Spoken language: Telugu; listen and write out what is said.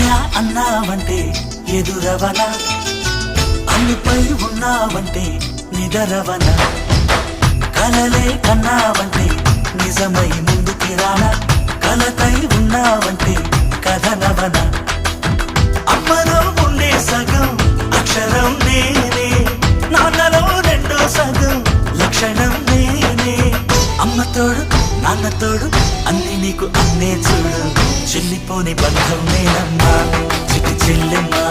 అన్నయ్య అన్నావంటే ఎదురవన, అన్నిపై ఉన్నావంటే నిదరవన, కలలే కన్నావంటే నిజమై ముందుకి రానా, కలతై ఉన్నావంటే కథనవన. అమ్మలో ఉండే సగం అక్షరం నేనే, నాన్నలో రెండో సగం లక్షణం నేనే. అమ్మ తోడు నాన్న తోడు అన్ని నీకు అన్నే చూడు, చెల్లిపోని బంధం నేనమ్మా చిటి చెల్లెమ్మా.